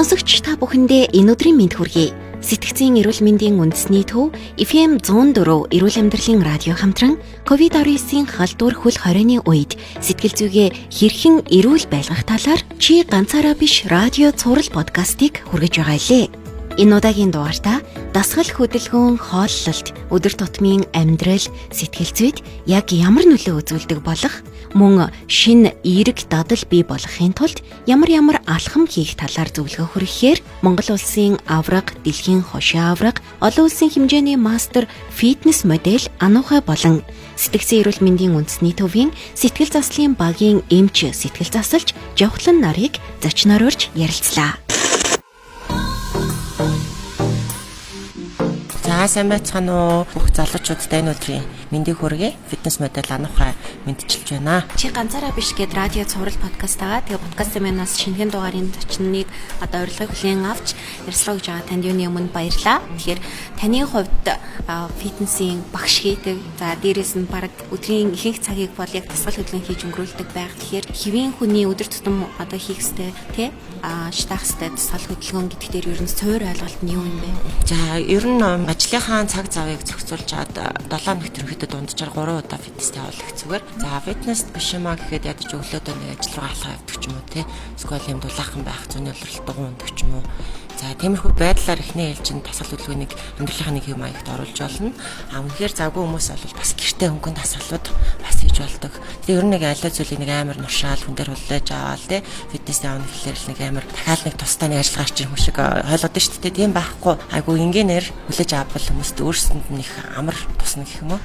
Сонсогч та бүхэндээ энэ өдрийн мэнд хүргэе. Сэтгцийн эрүүл мэндийн үндэсний төв FM 104 эрүүл амьдралын радио хамтран COVID-19-ийн халдвар хөл хорионы үед сэтгэл зүгээ хэрхэн эрүүл байлгах талаар чи ганцаараа биш радио цуврал подкастыг хүргэж байгаа лээ. Энэ удаагийн дугаартаа дасгал хөдөлгөөн хооллолт, өдөр тутмын амьдрал, сэтгэл зүйд яг ямар нөлөө үзүүлдэг болох мөн шинэ эерэг дадал бий болгохын тулд ямар алхам хийх талаар зөвлөгөө хүргэхээр Монгол улсын авраг, дэлхийн хошин авраг, олон улсын хэмжээний мастер фитнес модель Ануухай болон сэтгцийн эрүүл мэндийн үндэсний төвийн сэтгэл заслын багийн эмч сэтгэл засалч Жавхлан нарыг зочноор урьж ярилцлаа. Сайн байцгаана уу бүх залуучуудтай энэ өдрийн мэндийг хүргэе. Фитнес модель Ануухай мэдчилж байна. Чи ганцаараа биш гээд радио цуврал подкаст байгаа. Тэгээ подкастын манаас шинэхэн дугаарын зочныг одоо урилгыг хүлээн авч ярилцлага гэж байгаа танд юуны өмнө баярлалаа. Тэгэхээр таны хувьд фитнесийн багш хийдэг. За дээрээс нь баг өдрийн ихэнх цагийг бол яг дасгал хөдөлгөөн хийж өнгөрүүлдэг байх. Тэгэхээр хэвийн хүний өдөр тутам одоо хийх ёстой тий шатах ёстой дасгал хөдөлгөөн гэдэг дээр ер нь суур ойлголт нь юу юм бэ? За ер нь ажлынхаа цаг завыг зохицуулж чад 7 хоногт ерөнхийдөө дунджаар 3 удаа фитнес явах зүгээр. За фитнест биш юмаа гэхэд ядаж өглөөдөө нэг ажил руу алхах явдаг ч юм уу тий. Эсвэл юм дулаахан байх зүүнний улиралд дугуйдаг ч юм уу. За тиймэрхүү байдлаар эхний ээлжинд дасгал хөдөлгөөнийг амьдралынхаа нэг юм аягт оруулж болно. Үнэхээр завгүй хүмүүс бол бас гэртээ хөнгөн дасгалууд бас хийж болдог. Тэгээ ер нь нэг аливаа зүйлийг нэг амар нушаал хүн дээр хүлээж аваад тий фитнес явна гэхлээр л нэг амар дахиад нэг тусдаа нэг ажил гарч ирэх юм шиг ойлгоод нь шүү дээ. Тийм байхгүй. Айгу энгийнээр хүлээж авбал хүмүүст өөрсөнд нь их амар тусна гэх юм уу?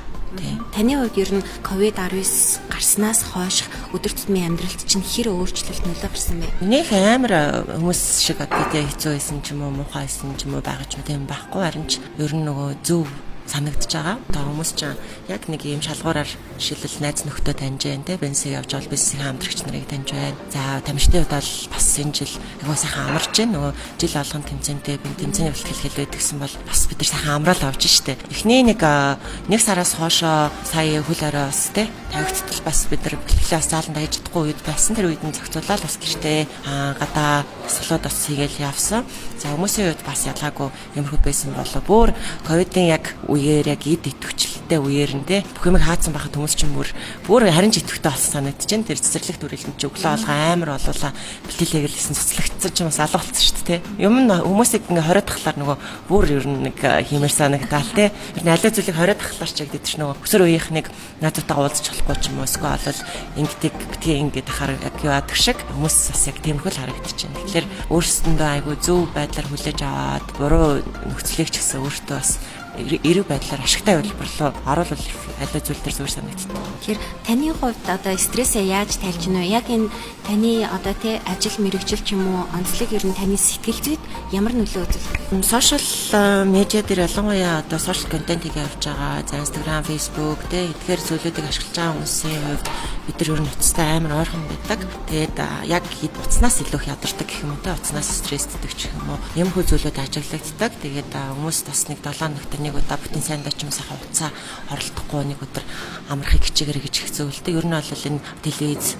Таны хувьд ер нь COVID-19 гарснаас хойш өдөр тутмын амьдралд чинь хэр өөрчлөлт нөлөө гарсан бэ? Нөх амар хүмүүс шиг бидээ хэцүү байсан ч юм уу, муухай байсан ч юм уу байгаа ч юм байхгүй. Харин ч ер нь нөгөө зөв санагдаж байгаа. Одоо хүмүүс ч яг нэг ийм шалгуураар жишээлбэл найз нөхдөд таньж байна те бенсийг явж бол бизнесийн хамтрагч нарыг таньж байна. За тамирчдын хувьд бол бас энэ жил айгуу сайхан амарч байна. Нөгөө жил болгон тэмцэнтэй би тэмцээний бэлтгэл хэлээд гэсэн бол бас бид нар сайхан амраал авч штэ. Эхний нэг сараас хоошоо сая хөл орой бас те тавигдтал бас бид нар бэлтгэлээ бас зааланд хайж чадахгүй үед байсан. Тэр үед нь зохицуулаад бас гэртээ гадаа солиод бас хийгээл явсан. За хүмүүсийн хувьд бас ялгаагүй юмрхүү байсан болоо. Бүр ковидын яг үеэр яг эд итвчлэлтэй үеэр нь те бүх юм хаацсан байхад хүмүүс чинь бүр харин ч итвэхтэй болсон санагдаж байна. Тэр цэцэрлэгт үргэлжлэн чи өглөө алга амар болуулаа бэлтгэлээгээл гэсэн цэцэрлэгтсэн ч бас алга болсон шүү дээ те. Юм нь хүмүүсийг ингээ хориод тахлаар нөгөө бүр ер нь нэг хиймэр санагдаал те. Ер нь аливаа зүйлийг хориод тахлаар ч яг гэдэг чинь нөгөө өсөр үеийнх нэг наадтайгаа уулзч болохгүй ч юм уу эсвэл бол ингэдэг битгий ингээд ахаар яг яадаг шиг хүмүүс бас яг тиймэрхүү л харагдаж байна. Тэгэхээр өөрсөндөө айгүй зөв байдлаар хүлээж аваад буруу нөхцөлийг ч гэсэн өөртөө бас эрэг байдлаар ашигтай хэлбэрлөө оруулах аливаа зүйл төр зүгээр санагддаг. Тэгэхээр таны хувьд одоо стрессээ яаж тайлж гинэ вэ? Яг энэ таны одоо тий ажил мэргэжил ч юм уу онцлог ер нь таны сэтгэл зүйд ямар нөлөө үзүүлдэг? Сошиал медиа дээр ялангуяа одоо сошиал контентыг явуулж байгаа. За Instagram, Facebook тий эдгээр зүйлүүдийг ашиглаж байгаа хүмүүсийн хувьд бид нар ер нь уцтай амар ойрхон байдаг. Тэгээд яг хэд уцнаас илүү их ядардаг гэх юм уу тий уцнаас стрессддэг ч гэх юм уу. Юм хөө зүйлүүд ажиглагддаг. Тэгээд хүмүүс бас нэг 7 хоногт нэг удаа бүтэн сайндаа ч юм сайхан уцаа оролдохгүй нэг өдөр амархыг хичээгээр гэж их зөвлөдөг. Ер нь бол энэ телевиз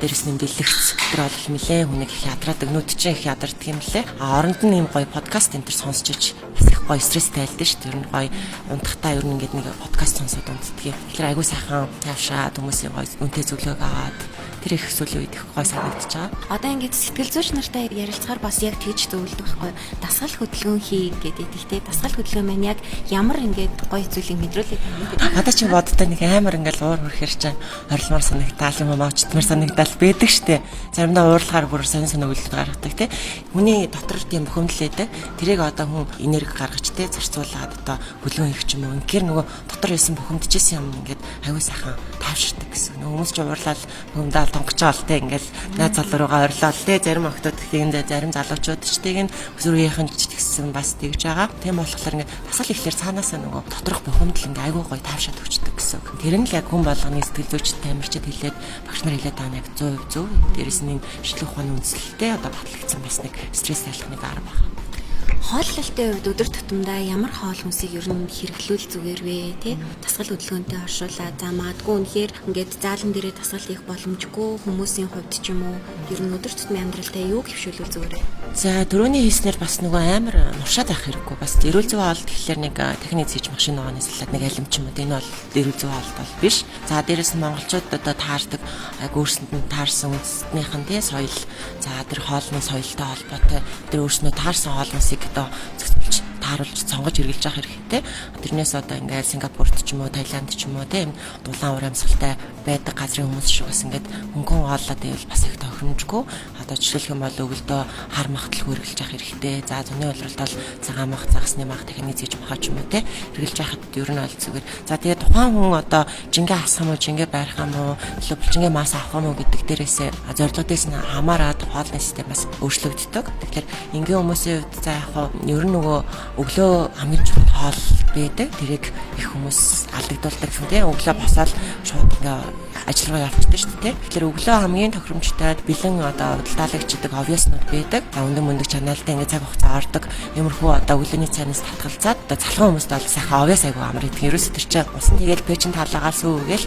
дээрс нэм дэлгэц тэр бол нэлээд хүнийг их ядраадаг, нүд чинь их ядардаг юм лээ. Оронд нь ийм гоё подкаст энэ төр сонсч иж бас их гоё стресстэй айлдаа шүү дээ. Ер нь гоё унтахтаа ер нь ингээд нэг подкаст сонсоод унтдаг. Тэгэхээр айгүй сайхан тавшаад хүмүүсийн гоё үнэтэй зөвлөгөө аваад тэр их сүүлийн үед их гоё санагдаж байгаа. Одоо ингээд сэтгэл зүйч нартай ярилцахаар бас яг тэгж зөвлөдөг байхгүй. Дасгал хөдөлгөөн хий гэдэг. Гэхдээ дасгал хөдөлгөөн маань яг ямар ингээд гоё зүйлийг мэдрүүлэх юм бэ? Одоо чи бодтой нэг амар ингээд уур хөрхөр чинь орилмаар санагдаал юм аа очтмар санагдаал байдаг штэ. Заримдаа уурлахаар бүр сонин үлдэл гаргадаг те. Хүний дотор тийм бухимдлээдэг. Тэрийг одоо хүн энерги гаргаж те зарцуулаад одоо хөдөлгөөн хийх ч юм уу. Инхээр нөгөө дотор байсан бухимдчихсэн юм ингээд аягүй сайхан таавширдаг гэсэн. Нөгөө хүмүүс ч уурлаад бухимдаал тонгочоол те ингээд найз залуу руугаа орилол те зарим охтууд гэхдээ зарим залуучууд ч тийм өсвөр үеийнхэн ч гэсэн бас тэгж байгаа. Тийм болохоор ингээд дасгал ихлээр цаанаасаа нөгөө доторх бухимдал ингээ айгүй гоё таавшаад өгчдөг гэсэн. Тэр нь л яг хүн болгоны сэтгэл зүйчтэй тамирчид хэлээд багш нар хэлээд байгаа яг 100% зөв. Дээрээс нь шинжлэх ухааны үндэслэлтэй одоо батлагдсан бас нэг стресс ялахны арга байна. Хооллолтын хувьд өдөр тутамдаа ямар хоол хүнсийг ер нь хэрэглүүл зүгээр вэ тий? Дасгал хөдөлгөөнтэй оршуулаад за магадгүй үнэхээр ингээд заалан дээрээ дасгал хийх боломжгүй хүмүүсийн хувьд ч юм уу ер нь өдөр тутмын амьдралдаа юу хөвшүүлвэл зүгээр вэ? За дөрөвний хийснээр бас нөгөө амар нуршаад авах хэрэггүй. Бас эрүүл зүйн хоолт гэхэлэр нэг техник зүйж машин ногооны салаад нэг алим ч юм уу энэ бол эрүүл зүйн хоолт бол биш. За дээрэс нь монголчууд одоо таардаг өөрсөнд нь таарсан үндэстнийх нь тий соёл. За тэр хоолны соёлтой холбоотой тэр өөрснөө таарсан хоолносыг одоо зөвсөлж тааруулж сонгож хэрэглэж явах хэрэгтэй. Тэрнээс одоо ингээд Сингапурт ч юм уу, Таиланд ч юм уу тийм дулаан урамсгалтай байдаг газрын хүмүүс шиг бас ингээд хөнгөн хооллоод ивэл бас их тохиромжгүй. Одоо жишээлх юм бол өвөлдөө хар махтал хэрэглэж явах хэрэгтэй. За зуны улиралд бол цагаан мах, загасны мах, техник зүйж мах ч юм уу тийм хэрэглэж явахад ер нь бол зүгээр. За тэгээд тухайн хүн одоо жингээ асах юм уу, жингээ барих юм уу, илүү булчингийн мас авах юм уу гэдэг дээрээсээ зорилгоодээс нь хамаарат хоолны систем бас өөрчлөгддөг. Тэгэхээр энгийн хүмүүсийн хувьд за яг ер нь нөгөө өглөө хамгийн чухал хоол байдаг. Тэрийг их хүмүүс алдагдуулдаг юм тийм. Өглөө босоод шууд ингээ ажиллагаа явчихдаг шүү дээ. Тэгэхээр өглөө хамгийн тохиромжтой бэлэн одоо удалдаалагчдаг обвиаснууд байдаг. Өндөр мөндөг чаналтай ингээ цаг хугацаа ордог. Иймэрхүү одоо өглөөний цайнаас татгалзаад одоо залхуу хүмүүст бол сайхан обвиас айгу амар идэх. Ерөөсө тэр чинь усан тэгээд пэйжин талаагаар сүүгээл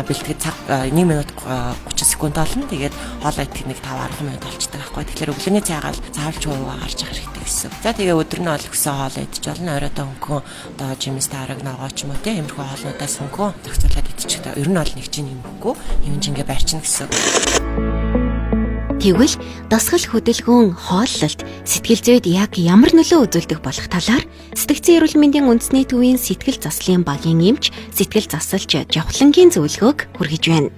бэлтгэж цаг 1 минут 30 секунд болно. Тэгээд хоол идэх нэг 5-10 минут болчихдог байхгүй. Тэгэхээр өглөөний цайгаар заавал чуваа гарч явах хэрэгтэй гэсэн. За тэгээ өдөр нь ол өгсөн хоол идэж болно. Оройдоо хөнгөн одоо жимс таараг ногоо ч юм уу тийм иймэрхүү хоолнуудаас хөнгөн зохицуулаад идчихдэг. Ер нь бол нэг чинь юмгүй. Юм жингээ барьчихна гэсэн. Тэгвэл дасгал хөдөлгөөн хооллолт сэтгэл зүйд яг ямар нөлөө үзүүлдэг болох талаар Сэтгцэн эрүүл мэндийн үндэсний төвийн сэтгэл заслын багийн эмч сэтгэл засалч Жавхлангийн зөвлөгөөг хүргэж байна.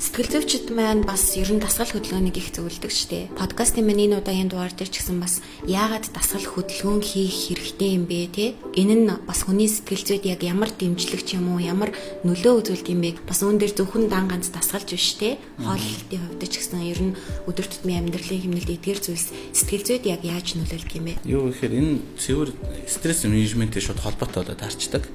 Сэтгэл зүйчид маань бас ер нь дасгал хөдөлгөөнийг их зөвлөдөг шүү дээ. Подкастын миний удаагийн дугаар дээр ч гэсэн бас яагаад дасгал хөдөлгөөн хийх хэрэгтэй юм бэ те? Энэ нь бас хүний сэтгэл зүйд яг ямар дэмжлэг ч юм уу, ямар нөлөө үзүүлдэг юм бэ? Бас үүн дээр зөвхөн дан ганц дасгалж биш те. Хооллолтын хувьд ч гэсэн ер нь өдөр тутмын амьдралын хэмнэлд эдгээр зүйлс сэтгэл зүйд яг яаж нөлөөлдөг юм бэ? Юу гэхээр энэ цэвэр стресс менежменттэй шууд холбоотой болоод харцдаг.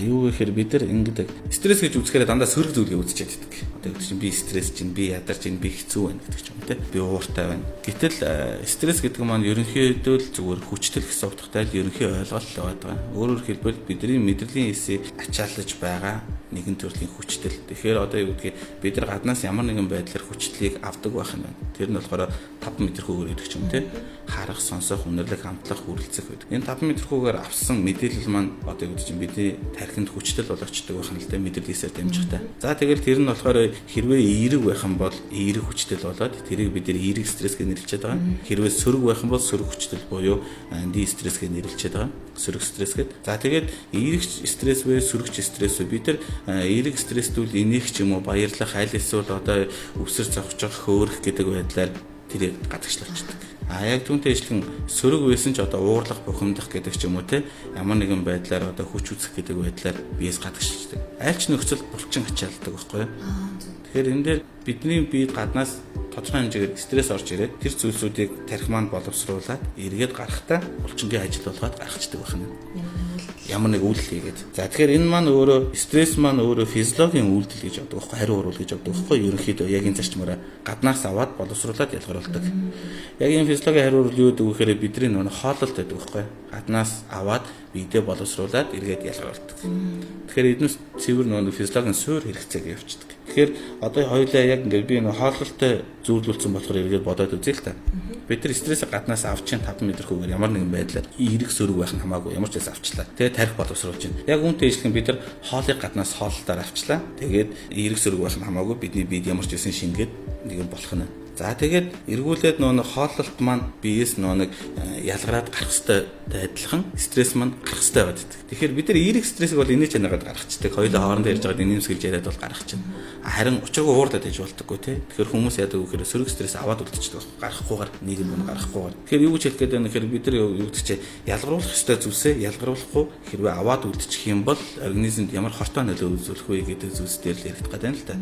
Юу гэхээр бид нар ингэдэг стресс гэж үзэхээр дандаа сөрөг зүйлийг үзчихэд байдаг. Одоо гэдэг чинь би стресс чинь, би ядарч чинь, би хэцүү байна гэдэг ч юм те. Би ууртай байна. Гэтэл стресс гэдэг маань ерөнхийдөө л зүгээр хүчтэй гэсэн утгатай л ерөнхий ойлголт байдаг. Өөрөөр хэлбэл бидний мэдрэлийн хэсийг ачаалж байгаа нэгэн төрлийн хүчтэй. Тэгэхээр одоо юу гэдгийг бид нар гаднаас ямар нэгэн байдлаар хүчлийг авдаг байх юм байна. Тэр нь болохоор 5 метрхүүгээр гэдэг ч юм те. Харах, сонсох, үнэрлэх, хамтлах, хүрэлцэх байдаг. Энэ 5 метрхүүгээр авсан мэдээлэл маань одоо юу гэдэг чинь бидний тархинд хүчтэй болгочдөг байх юм л те, мэдээллээсээ дамжихтай. За тэгэл тэр нь болохоор хэрвээ эерэг байх юм бол эерэг хүчтэй болоод тэрийг бид нэр эерэг стресс гэж нэрлэжээд байгаа. Хэрвээ сөрөг байх юм бол сөрөг хүчтэй буюу ди стресс гэж нэрлэжээд байгаа. Сөрөг стресс гэдэг. За тэгээд эерэг стресс вэ, сөрөгч стресс вэ? Бид нар эерэг стресстүүл энийх ч юм уу баярлах, аль эсвэл одоо өвсөр цавчих, хөөрөх гэдэг байдлаар тэрийг гадагшлуулчихдаг. Яг түүнтэй ижилхэн сөрөг байсан ч одоо уурлах, бухимдах гэдэг ч юм уу те ямар нэгэн байдлаар одоо хүч үзэх гэдэг байдлаар биес гадагшилждаг. Аль ч нөхцөл булчин ачаалдаг байхгүй юу? Тэгэхээр энэ дээр бидний бие гаднаас тодорхой хэмжээгээр стресс орж ирээд тэр зүйлсүүдийг тархи маань боловсруулад эргээд гарахтаа булчингийн ажил болгоод гаргацдаг байна. Ямар нэг үйлдэл хийгээд. За тэгэхээр энэ маань өөрөө стресс маань өөрөө физиологийн үйлдэл гэж боддог байхгүй хариу урвал гэж боддог байхгүй ерөнхийдөө яг энэ зарчмаараа гаднаас аваад боловсруулад ялгаруулдаг. Яг энэ физиологийн хариу урвал юу гэдэг вэ гэхээр бидний нөгөө хооллолт байдаг байхгүй гаднаас аваад биедээ боловсруулад эргээд ялгаруулдаг. Тэгэхээр эднээс цэвэр нөгөө физиологийн суур хэрэгцээг явуулдаг. Тэгэхээр одоо хоёулаа яг ингээд би нөгөө хооллолтой зөвлөлдсөн болохоор эргээд бодоод үзье л та. Бид нар стрессээ гаднаас авч чинь 5 метрхүүгээр ямар нэгэн байдлаар эерэг сөрөг байх нь хамаагүй ямар ч байсан авчлаа. Тэгээд тарих боловсруулж байна. Яг үүнтэй ижилхэн бид нар хоолыг гаднаас хооллолтоор авчлаа. Тэгээд эерэг сөрөг байх нь хамаагүй бидний биед ямар ч байсан шингээд нэг юм болох нь. За тэгээд эргүүлээд нөгөө хооллолт маань биеэс нөгөө ялгараад гарах хэвээр адилхан стресс маань гарах хэвээр байдаг. Тэгэхээр бид нар эерэг стрессийг бол инээж яагаад гаргацдаг. Хоёулаа хоорондоо ярьж байгаа нэмсгэлж яриад бол гарах чинь. Харин учиргүй уурлаад ээж болдоггүй тий. Тэгэхээр хүмүүс яадаг вэ гэхээр сөрөг стресс аваад үлдчихдэг байхгүй гарахгүйгээр нийгэм нь гарахгүйгээр. Тэгэхээр юу гэж хэлэх гээд байна гэхээр бид нар юу гэдэг чинь ялгаруулах хэвээр зүйлсээ ялгаруулахгүй хэрвээ аваад үлдчих юм бол организмд ямар хортой нөлөө үзүүлэх вэ гэдэг зүйлс дээр л яригдах гэдэг юм л та.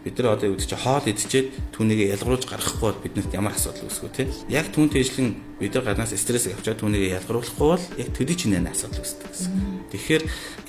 Бид нар одоо юу гэдэг чинь хоол идчихэд түүнийг ялгаруулж гарахгүй бол биднэрт ямар асуудал үүсгүү те. Яг түүнтэй ижилхэн бид нар гаднаас стрессийг авчаад түүнийг ялгаруулахгүй бол яг төдий чинээ асуудал үүсдэг гэсэн. Тэгэхээр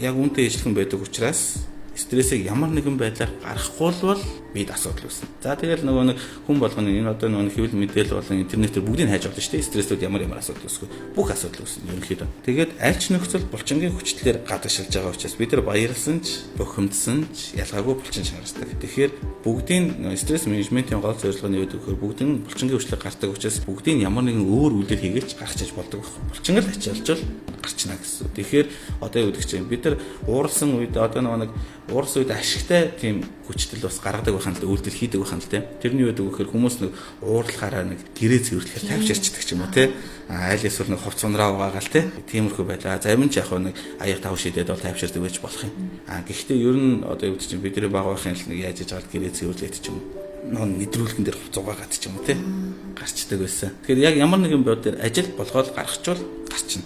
яг үүнтэй ижилхэн байдаг учраас стрессийг ямар нэгэн байдлаар гаргахгүй бол бид асуудал үүснэ. За тэгэл нөгөө нэг хүн болгоно энэ одоо нөгөө хэвлэл мэдээлэл болон интернетээр бүгдийг хайж болно шүү дээ. Стресслүүд ямар асуудал үүсгүй. Бүх асуудал үүснэ ерөнхийдөө. Тэгээд аль ч нөхцөл булчингийн хүчлэлээр гадагшилж байгаа учраас бид нар баярлсан ч, бухимдсан ч ялгаагүй булчин чанардаг. Тэгэхээр бүгдийн стресс менежментийн гол зорилго нь юу гэхээр бүгдийн булчингийн хүчлэг гардаг учраас бүгдийн ямар нэгэн өөр үйлдэл хийгээч гаргаж иж болдог байхгүй. Булчин л ачаалжвал гарчна гэсэн. Тэгэхээр одоо юу гэдэг чинь бид нар ууралсан үед одоо нэг уурс үед ашигтай тийм хүчтэл бас гаргадаг байхan л үйлдэл хийдэг байхan л тийм. Тэрний юу гэдэг вэ гэхээр хүмүүс нэг уурлахаараа нэг гэрээ цэвэрлэхээр тавьширчдаг ч юм уу тийм. Айл эсвэл нэг хувц ундраа угаагаал тийм. Тиймэрхүү байлаа. Зарим ч яг нэг аяг тав шидэд бол тавьширдаг байж болох юм. Гэхдээ ер нь одоо юу гэдэг чинь бидний баг байхын л нэг яаж иж аваад гэрээ цэвэрлээд ч юм уу мэдрүүлгэн дээр хувцуугаад ч юм уу тийм. Гарчдаг байсан. Тэгэхээр яг ямар нэгэн бод дээр ажил болгоод гаргачвал гарчна.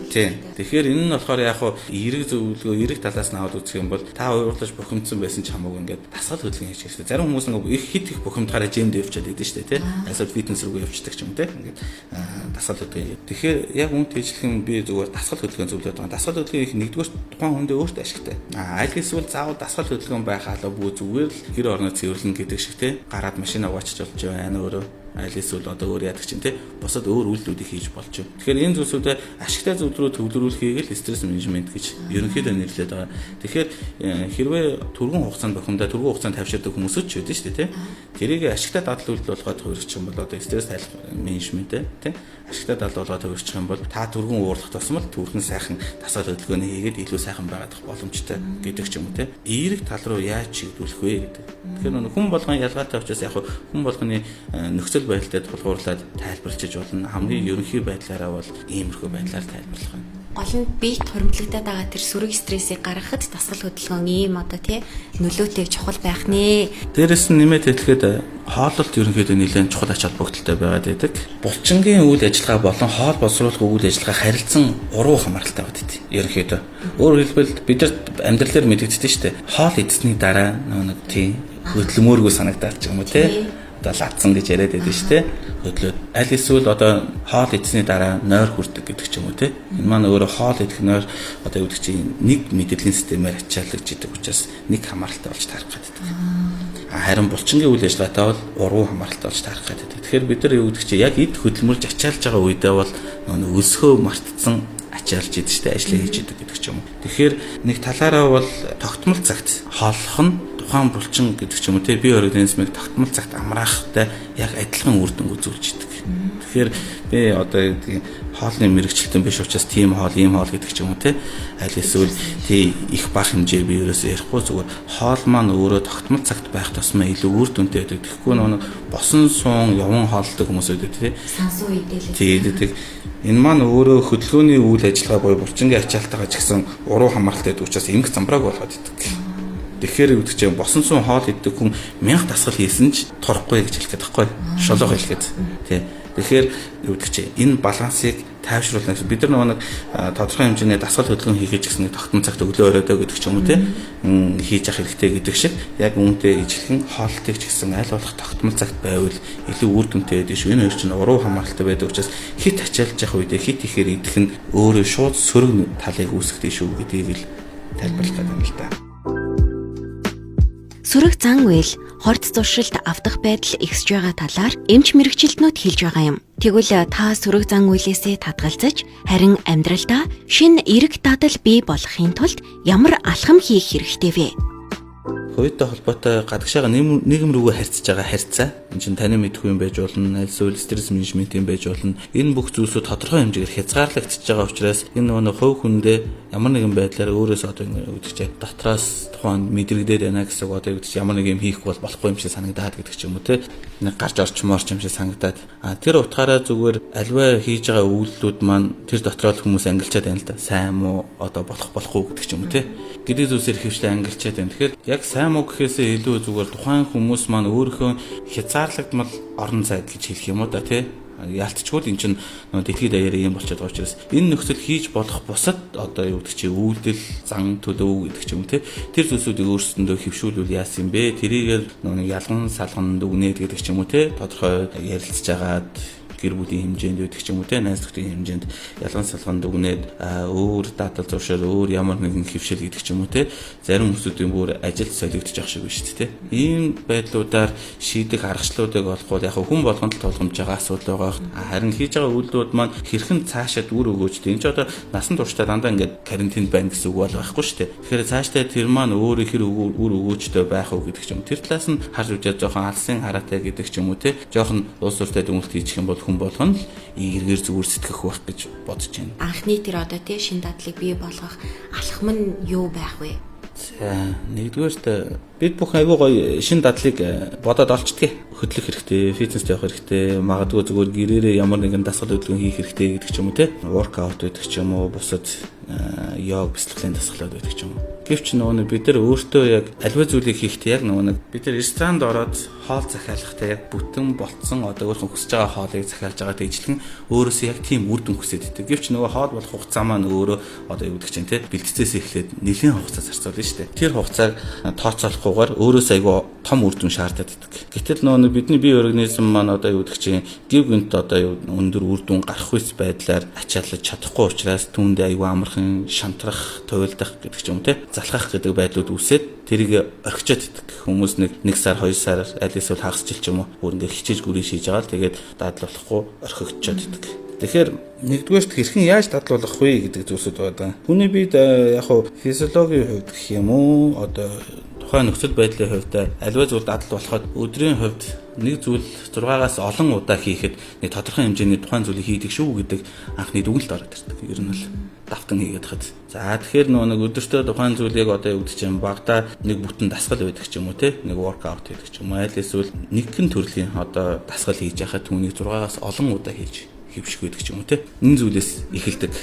Тийм. Тэгэхээр энэ нь болохоор яг хуу эерэг зөвлөгөө, эерэг талаас нь аваад үзэх юм бол та уурлаж бухимдсан байсан ч хамаагүй ингээд дасгал хөдөлгөөн хийж хэрэгтэй. Зарим хүмүүс нэг их хит их бухимдахаараа жимд явчихад идэв шүү дээ, тийм. Эсвэл фитнес рүү явчихдаг ч юм тийм. Ингээд дасгал хөдөлгөөн. Тэгэхээр яг үүнтэй ижилхэн би зүгээр дасгал хөдөлгөөн зөвлөд байгаа. Дасгал хөдөлгөөн их нэгдүгээр тухайн хүндээ өөртөө ашигтай. Аль эсвэл заавал дасгал хөдөлгөөн байхаалаа бүгд зүгээр л гэр орноо цэвэрлэн гэдэг шиг тийм. Гараад машин аваачиж болж байна өөрөө. Аль эсвэл одоо өөр яадаг чинь те босод өөр үйлдэлүүдийг хийж болж байна. Тэгэхээр энэ зүйлсүүдэд ашигтай зүйл рүү төвлөрүүлэхийг л стресс менежмент гэж ерөнхийдөө нэрлэдэг байгаа. Тэгэхээр хэрвээ түргэн хугацаанд бохимдаа түргэн хугацаанд тавьширдаг хүмүүсүүд ч байдаг шүү дээ те. Тэрийг ашигтай дадал үйлдэл болгоод хувирчих юм бол одоо стресс менежмент те ашигтай дадал болгоод хувирчих юм бол та түргэн уурлах тусмал түргэн сайхан дасгал хөдөлгөөний хийгээд илүү сайхан байгаад боломжтой гэдэг ч юм уу те. Эерэг тал руу яаж чиглүүлэх вэ гэдэг. Тэгэхээр хүн болгон ялгаатай учраас яг хүн болгоны нөхцөл байдалд тулгуурлаад тайлбарлаж болно. Хамгийн ерөнхий байдлаараа бол иймэрхүү байдлаар тайлбарлах байна. Гол нь биед хуримтлагдаад байгаа тэр сүрэг стрессийг гаргахад дасгал хөдөлгөөн ийм одоо тий нөлөөтэй чухал байх нэ. Дээрээс нь нэмээд хэлэхэд хооллолт ерөнхийдөө нэлээд чухал ач холбогдолтой байгаад байдаг. Булчингийн үйл ажиллагаа болон хоол боловсруулах үйл ажиллагаа харилцан уруу хамааралтай байдаг тийм. Ерөнхийдөө. Өөрөөр хэлбэл бид нар амьдралаар мэдэгддэг шүү дээ. Хоол идсэний дараа нэг тийм хөдөлмөргүй санагдаад ч юм уу тий. Одоо лацсан гэж яриад байдаг шүү дээ. Хөдлөөд аль эсвэл одоо хоол идсэний дараа нойр хүрдэг гэдэг ч юм уу те. Энэ маань өөрөө хоол идэх нойр одоо юу гэдэг чинь нэг мэдрэлийн системээр ачаалж идэг учраас нэг хамааралтай болж таарах гэдэг. Харин булчингийн үйл ажиллагаатай бол уруу хамааралтай болж таарах гэдэг. Тэгэхээр бид нар юу гэдэг чинь яг эд хөдөлмөрж ачаалж байгаа үедээ бол өлсгөө мартцсан ачаалж идэг шүү дээ. Ажлаа хийж идэг гэдэг ч юм уу. Тэгэхээр нэг талаараа бол тогтмол цагт хооллох нь тухайн булчин гэдэг ч юм уу те бие организмыг тогтмол цагт амраахтай яг адилхан үр дүн үзүүлж идэг. Тэгэхээр би одоо хоолны мэрэгчлэлтэн биш учраас тийм хоол, ийм хоол гэдэг ч юм уу те аль эсвэл тий их бага хэмжээ би ерөөсөө ярихгүй зүгээр хоол маань өөрөө тогтмол цагт байх тусмаа илүү үр дүнтэй байдаг. Тэгэхгүй нэг босон суун яван хооллдог хүмүүс байдаг те. Сансан үедээ л. Тий. Энэ маань өөрөө хөдөлгөөний үйл ажиллагаа буюу булчингийн ачаалтайгаа ч гэсэн уруу хамааралтай байдаг учраас эмх замбрааг болгоод идэг. Тэгэхээр юу гэдэг чинь босон суун хоол иддэг хүн 1000 дасгал хийсэн ч турахгүй гэж хэлэх гээд байхгүй шолоог хэлгээд тий. Тэгэхээр юу гэдэг чинь энэ балансыг тайвшруулна гэсэн бид нар нэг тодорхой хэмжээний дасгал хөдөлгөөн хийх гэсэн нэг тогтмол цагт өглөө оройдоо гэдэг ч юм уу тий хийж явах хэрэгтэй гэдэг шиг яг үүнтэй ижилхэн хоолтыг ч гэсэн аль болох тогтмол цагт байвал илүү үр дүнтэй байдаг шүү. Энэ хоёр чинь уруу хамааралтай байдаг учраас хит ачаалж явах үедээ хит ихээр идэх нь өөрөө шууд сөрөг талыг үүсгдэг шүү гэдгийг л тайлбарлах гэдэг юм л та. Сүрэг зан үйл, хорт зуршилд автах байдал ихсэж байгаа талаар эмч мэрэгчлэтнүүд хэлж байгаа юм. Тэгвэл та сүрэг зан үйлээсээ татгалзаж, харин амьдралдаа шинэ эерэг дадал бий болохын тулд ямар алхам хийх хэрэгтэй вэ? Хувьтай холбоотой гадагшаага нийгэм рүүгээ харьцаж байгаа харьцаа. Энэ чинь таны мэдгүй юм байж болно, эсвэл стресс менежмент юм байж болно. Энэ бүх зүйлсүүд тодорхой хэмжээгээр хязгаарлагдчихж байгаа учраас энэ нөгөө хувь хүндээ ямар нэгэн байдлаар өөрөөс одоо гэдэг чинь дотроос тухайн мэдрэгдээд байна гэсэн одоо гэдэг чинь ямар нэг юм хийхгүй болохгүй юм шиг санагдаад гэдэг ч юм уу те. Нэг гарч орчмоор ч юм шиг санагдаад. Тэр утгаараа зүгээр альва хийж байгаа үйлдэлүүд маань тэр дотроо л хүмүүс ангилчаад байна л да. Сайн муу одоо болохгүй гэдэг ч юм уу те. Гэдэг зүйлсээр хөвчлээ ангилчаад байна. Тэгэхээр яг сайн муу гэхээсээ илүү зүгээр тухайн хүмүүс маань өөрийнхөө хязгаарлагдмал орон зайд гэж хэлэх юм уу да тий. Яалтчгүй л эн чинь дэлхийд даяараа юм болчиход байгаа учраас энэ нөхцөл хийж болох бусад одоо юу гэдэг чи үйлдэл зан төлөв гэдэг ч юм тий. Тэр зүйлсүүдийг өөрсөндөө хөвшүүлвэл яасан бэ? Тэрийг нэг ялган салган дүгнээд гэдэг ч юм уу тий. Тодорхой ярилцж агаад гэр бүлийн хэмжээнд байдаг ч юм уу те найз нөхдийн хэмжээнд ялган салган дүгнээд өөр дадал зуршил өөр ямар нэгэн хөвшил гэдэг ч юм уу те зарим хүмүүсийн бүр ажилд солигдож явах шиг байна шүү дээ те. Ийм байдлуудаар шийдэх аргачлалуудыг олоход яг хүн болгонд л тулгамж байгаа асуудал байгаа. Харин хийж байгаа үйлдэлүүд маань хэрхэн цаашаа үр өгөөжтэй. Энд ч одоо насан туршдаа дандаа ингээд карантинд байна гэсэн үг бол байхгүй шүү дээ. Тэгэхээр цаашдаа тэр маань өөр хэр үр өгөөжтэй байх уу гэдэг ч юм. Тэр талаас нь харж үзээд жоохон алсын хараатай гэдэг ч юм уу те. Жоохон улс уртай дүнэлт хийчих юм бол хүн болгоно л эргээр зүгээр сэтгэх байх гэж бодож байна. Анхны тэр одоо те шин дадлыг бий болгох алхам нь юу байх вэ? За нэгдүгээрт бид бүхэн аюу гоё шин дадлыг бодоод олчдгийг хөдлөх хэрэгтэй, фитнест явах хэрэгтэй, магадгүй зүгээр гэрээрээ ямар нэгэн дасгал хөдөлгөөн хийх хэрэгтэй гэдэг ч юм уу те. Воркаут гэдэг ч юм уу, бусад йог бэлтгэлийн дасгалууд байдаг ч юм уу. Гэвч нөгөө бид нар өөртөө яг аливаа зүйлийг хийхдээ яг нөгөө бид нар ресторанд ороод хоол захиалахтай яг бүтэн болцсон одоо өөрхөн хүсэж байгаа хоолыг захиалж байгаа дэжлэн өөрөөсөө яг тийм үр дүн хүсэж идэг. Гэвч нөгөө хоол болох хугацаа маань өөрөө одоо юу гэдэг чинь те бэлтцээс эхлээд нэлийн хугацаа зарцуулна шүү дээ. Тэр хугацааг тооцоолохгүйгээр өөрөөсөө айгүй том үр дүн шаардаад идэг. Гэтэл нөгөө бидний бие организм маань одоо юу гэдэг чинь гів гинт одоо өндөр үр дүн гарах үс байдлаар ачаалж чадахгүй учраас түүндээ айгүй амархан шантрах, туйлдах гэдэг ч юм те залхах гэдэг байдлууд үүсээд тэрийг орхичод идэг. Хүмүүс нэг сар 2 сар аль эсвэл хагас жил ч юм уу бүр ингээ хичээж гүрий шийж байгаа л тэгээд дадлуулахгүй орхигдчод идэг. Тэгэхээр нэгдүгээрт хэрхэн яаж дадлуулах вэ гэдэг зүйлсүүд байгаа. Хүний биед яг хуу физиологийн хувьд гэх юм уу одоо тухайн нөхцөл байдлын хувьд аливаа зүйл дадал болоход өдрийн хувьд нэг зүйл 6-аас олон удаа хийхэд нэг тодорхой хэмжээний тухайн зүйлийг хийдэг шүү гэдэг анхны дүгнэлт ороод ирдэг. Ер нь бол давтан хийгээд хад. За тэгэхээр нэг өдөртөө тухайн зүйлийг одоо юу гэдэг чинь багада нэг бүтэн дасгал байдаг ч юм уу те нэг воркаут хийдэг ч юм уу аль эсвэл нэгэн төрлийн одоо дасгал хийж яхад түүнийг 6-аас олон удаа хийж хөвших байдаг ч юм уу те энэ зүйлээс эхэлдэг.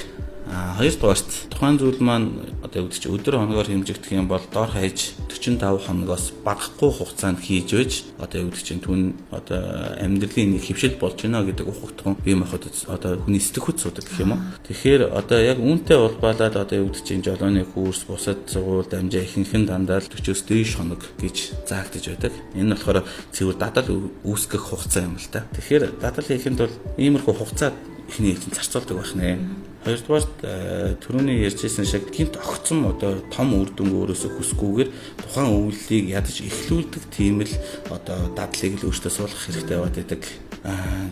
Хоёрдугаарт тухайн зүйл маань одоо юу гэдэг чинь өдөр хоногоор хэмжигдэх юм бол доор хаяж 45 хоногоос багахгүй хугацаанд хийж байж одоо юу гэдэг чинь түн одоо амьдралын нэг хөвшил болж байна гэдэг ухагтхан бие махбод одоо хүний сэтгэхүйд суудаг гэх юм уу. Тэгэхээр одоо яг үүнтэй улбалаад одоо юу гэдэг чинь жолооны курс бусад сургууль дамжаа ихэнхэн дандаа 40-с дээш хоног гэж заагдаж байдаг. Энэ нь болохоор цэвэр дадал үүсгэх хугацаа юм л та. Тэгэхээр дадал хийхэд бол иймэрхүү хугацаа ихний эзэн зарцуулдаг байх нэ. Хоёрдугаарт түрүүний ярьжсэн шиг гинт огцом одоо том үр дүн өөрөөсөө хүсгүйгээр тухайн үйлдэлийг ядаж эхлүүлдэг тийм л одоо дадлыг л өөртөө суулгах хэрэгтэй байгаад байдаг.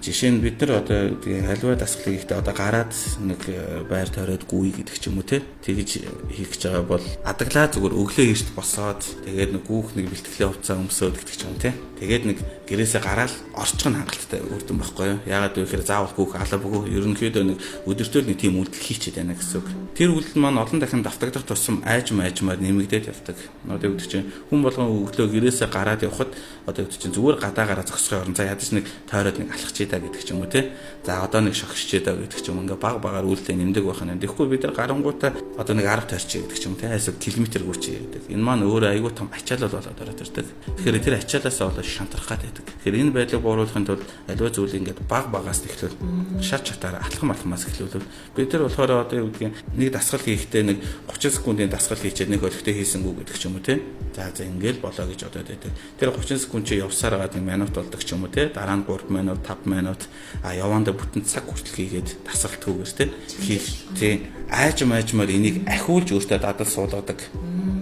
Жишээ нь бид нар одоо аливаа дасгалыг ихтэй одоо гараад нэг байр тойроод гүйе гэдэг ч юм уу те тэгж хийх гэж байгаа бол адаглаа зүгээр өглөө эрт босоод тэгээд нэг гүүх нэг бэлтгэлийн хувцас өмсөөд гэдэг ч юм те тэгээд нэг гэрээсээ гараад орчих нь хангалттай үр дүн байхгүй юу. Яагаад вэ гэхээр заавал гүүх алаа бөгөө ерөнхийдөө нэг өдөртөө нэг тийм үйлдэл хийчихэд байна гэсэн үг. Тэр үйлдэл маань олон дахин давтагдах тусам айжмаар нэмэгдээд явдаг. Одоо юу гэдэг чинь хүн болгон өглөө гэрээсээ гараад явхад одоо юу гэдэг чинь зүгээр гадаагаараа зогсохын орон за ядаж нэг тойроод нэг алхачээ та гэдэг ч юм уу те. За одоо нэг шогшчээ та гэдэг ч юм ингээ баг багаар үйлдэл нэмдэг байх нь. Тэгэхгүй бид нар гарангуудаа одоо нэг 10 тойрч гэдэг ч юм те. Эсвэл километр гүйчээ гэдэг. Энэ маань өөрөө айгүй том ачаалал болоод ороод ирдэг. Тэгэхээр тэр ачаалаасаа болоод шантрах гад байдаг. Тэгэхээр энэ байдлыг бууруулахын тулд аливаа зүйл ингээд баг багаас эхлүүл шат чатаар алхамаас эхлүүлвэл бид нар болохоор одоо юу гэдгийг нэг дасгал хийхдээ нэг 30 секундын дасгал хийчихэд нэг хөлтөө хийсэнгүү гэдэг ч юм уу те. За ингээл болоо гэж бодоод байдаг. Тэр 30 секунд чи явсаар байгаа 1 минут болдог ч юм уу те. Дараа нь 3 минут 5 минут явандаа бүтэн цаг хүртэл хийгээд дасгалтгүйгээр те. Хийх тийм айжмаар энийг ахиулж өөртөө дадал суулгадаг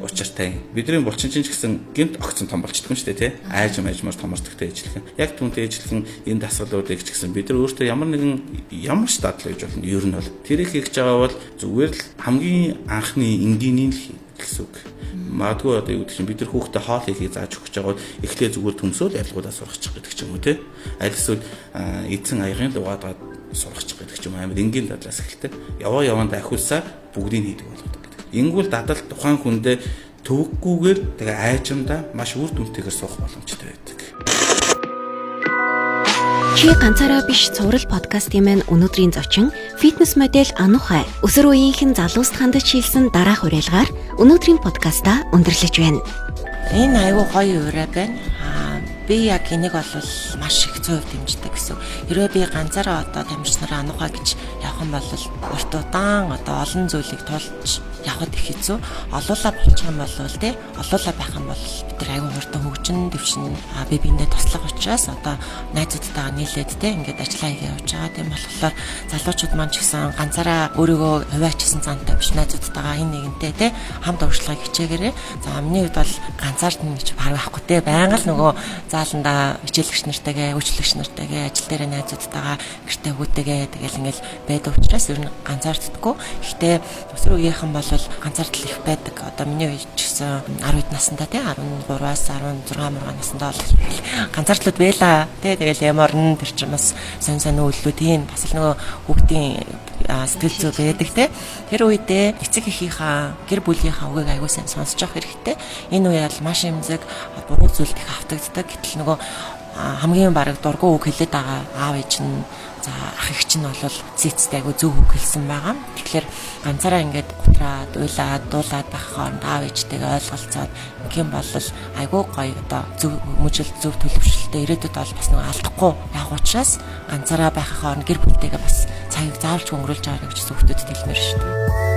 учиртай. Бидний булчин чинь ч гэсэн гинт огцон том болчихдгүй шүү дээ тий. Айжмаар томордогтой ижлэхэн. Яг түүнтэй ижлэхэн энэ дасгалуудыг ч гэсэн бид нар өөртөө ямар ч дадал хийж болно. Ер нь бол тэрийг хийж байгаа бол зүгээр л хамгийн анхны энгийнийн л гэсэн үг. Магадгүй одоо юу гэдэг чинь бид нар хүүхдэд хоол хийхийг зааж өгч байгаа бол эхлээ зүгээр төмсөөл ялгуулаа сургачих гэдэг ч юм уу тий. Аль эсвэл эзэн аягийн лугаад сургачих гэдэг ч юм амар энгийн дадлаас эхэлдэг. Яванд ахиулсаар бүгдийг хийдэг болгодог. Ингүүл дадал тухайн хүндээ төвөггүйгээр тэгээ айжмдаа маш үр дүнтэйгээр суух боломжтой байдаг. Чи ганцаараа биш цуврал подкастын маань өнөөдрийн зочин фитнес модель Анухай өсвөр үеийнхэн залуус хандаж хийлсэн дараах уриалгаар өнөөдрийн подкастаа өндөрлөж байна. Энэ аюу гоё ураа байна. би яг энийг бол маш их зөв дэмждэг гэсэн. Хэрвээ би ганцаараа одоо тамирч нараа анухаа гэж явах юм бол урт удаан одоо олон зүйлийг тулж явахд их хэцүү. Олуулаа болчих юм бол тий олуулаа байх юм бол бид нар аюу хурдан хөгжин дэвшин би биендээ туслах учраас одоо найзуудтайгаа нийлээд тий ингээд ажиллаа хийгээ явж байгаа. Тийм болохоор залуучууд маань ч гэсэн ганцаараа өөрийгөө хуваачсан зантай биш найзуудтайгаа хин нэгэнтэй тий хамт урагшлагыг хичээгээрээ. За миний хувьд бол ганцаард нь гэж баг байхгүй тий байнга л нөгөө зааландаа хичээлэгч нартайгаа үйлчлэгч нартайгаа ажил дээр найзуудтайгаа гэртээ хүүтэйгээ тэгэл ингээл байдаг учраас ер нь ганцаарддаггүй. Гэхдээ өсвөр үеийнхэн бол ганцаардл их байдаг. Одоо миний үед ч гэсэн 10 хэд наснда тий 13-аас 16 наснда бол ганцаардлууд байла тий тэгэл ямарн тэр чинь бас сонь үйлдэлүүд тийм бас л нөгөө хүүхдийн сэтгэл зүй байдаг тий. Тэр үедээ эцэг эхийнхаа гэр бүлийнхаа үгийг аягүй сайн сонсож явах хэрэгтэй. Энэ үе бол маш эмзэг буруу зүйлд их автагддаг. Гэтэл нөгөө хамгийн бараг дургу үг хэлээд байгаа аав ээж нь за ах эгч нь бол зэцтэй айгүй зөв үг хэлсэн байгаа. Тэгэхээр ганцаараа ингээд гутраад уйлаад дуулаад байх хооронд аав ээжтэйгээ ойлголцоод ингэм бол айгүй гоё одоо зөв мөжил зөв төлөвшөлтөд ирээдүйд бол бас нэг алдахгүй явах учраас ганцаараа байх хооронд гэр бүлтэйгээ бас цагийг заавалж өнгөрүүлж аваарай гэж зөвхөдөд хэлмээр шүү дээ.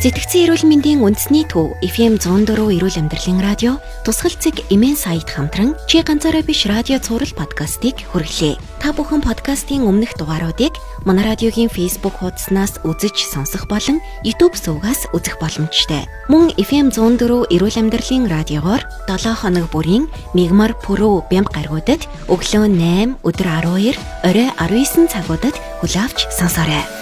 Сэтгцэн эрүүл мэндийн үндэсний төв FM 104 эрүүл амьдралын радио тусгал цэг эмэн саяд хамтран чи ганцаараа биш радио цаурал подкастыг хүргэлээ. Та бүхэн подкастын өмнөх дугааруудыг манай радиогийн Facebook хуудаснаас үзэж сонсох болон YouTube сувгаас үзэх боломжтой. Мөн FM 104 эрүүл амьдралын радиогоор 7 хоног бүрийн мигмар пүрүү бямб гаригуудад өглөө 8, өдөр 12, орой 19 цагуудад хүлээвч сонсоорой.